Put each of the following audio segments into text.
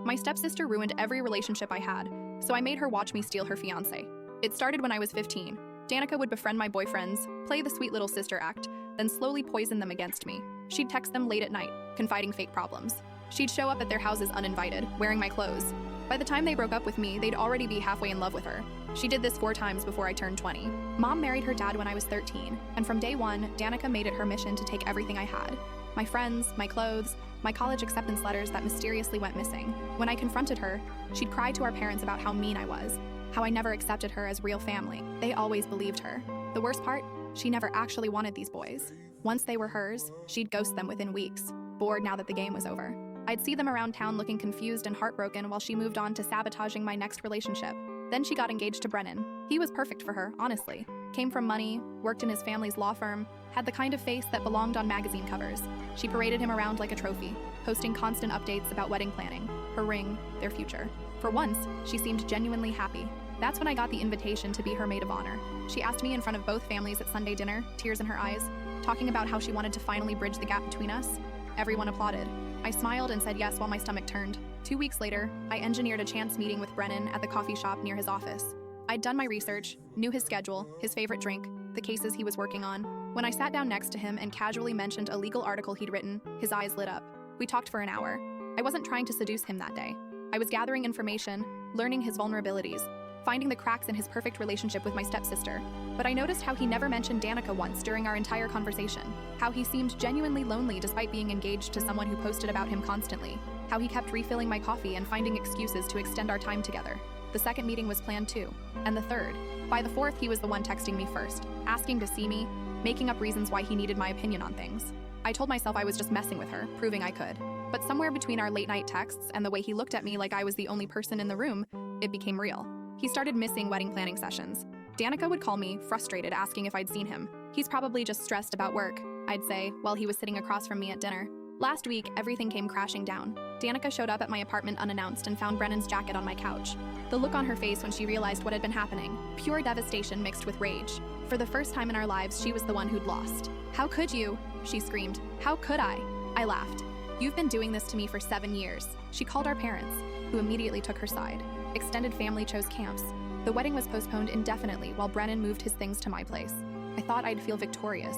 My stepsister ruined every relationship I had, so I made her watch me steal her fiancé. It started when I was 15. Danica would befriend my boyfriends, play the sweet little sister act, then slowly poison them against me. She'd text them late at night, confiding fake problems. She'd show up at their houses uninvited, wearing my clothes. By the time they broke up with me, they'd already be halfway in love with her. She did this 4 times before I turned 20. Mom married her dad when I was 13, and from day one, Danica made it her mission to take everything I had. My friends, my clothes, my college acceptance letters that mysteriously went missing. When I confronted her, she'd cry to our parents about how mean I was, how I never accepted her as real family. They always believed her. The worst part? She never actually wanted these boys. Once they were hers, she'd ghost them within weeks, bored now that the game was over. I'd see them around town looking confused and heartbroken while she moved on to sabotaging my next relationship. Then she got engaged to Brennan. He was perfect for her, honestly. Came from money, worked in his family's law firm, had the kind of face that belonged on magazine covers. She paraded him around like a trophy, posting constant updates about wedding planning, her ring, their future. For once, she seemed genuinely happy. That's when I got the invitation to be her maid of honor. She asked me in front of both families at Sunday dinner, tears in her eyes, talking about how she wanted to finally bridge the gap between us. Everyone applauded. I smiled and said yes while my stomach turned. 2 weeks later, I engineered a chance meeting with Brennan at the coffee shop near his office. I'd done my research, knew his schedule, his favorite drink, the cases he was working on. When I sat down next to him and casually mentioned a legal article he'd written, his eyes lit up. We talked for an hour. I wasn't trying to seduce him that day. I was gathering information, learning his vulnerabilities, finding the cracks in his perfect relationship with my stepsister. But I noticed how he never mentioned Danica once during our entire conversation, how he seemed genuinely lonely despite being engaged to someone who posted about him constantly, how he kept refilling my coffee and finding excuses to extend our time together. The second meeting was planned too, and the third. By the fourth, he was the one texting me first, asking to see me, making up reasons why he needed my opinion on things. I told myself I was just messing with her, proving I could. But somewhere between our late-night texts and the way he looked at me like I was the only person in the room, it became real. He started missing wedding planning sessions. Danica would call me, frustrated, asking if I'd seen him. He's probably just stressed about work, I'd say, while he was sitting across from me at dinner. Last week, everything came crashing down. Danica showed up at my apartment unannounced and found Brennan's jacket on my couch. The look on her face when she realized what had been happening, pure devastation mixed with rage. For the first time in our lives, she was the one who'd lost. "How could you?" she screamed. "How could I?" I laughed. "You've been doing this to me for 7 years." She called our parents, who immediately took her side. Extended family chose camps. The wedding was postponed indefinitely while Brennan moved his things to my place. I thought I'd feel victorious.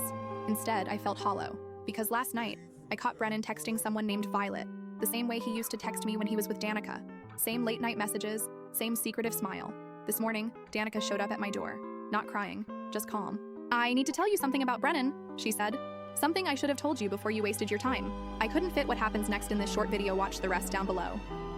Instead, I felt hollow. Because last night, I caught Brennan texting someone named Violet, the same way he used to text me when he was with Danica. Same late-night messages, same secretive smile. This morning, Danica showed up at my door. Not crying, just calm. "I need to tell you something about Brennan," she said. "Something I should have told you before you wasted your time. I couldn't fit what happens next in this short video. Watch the rest down below."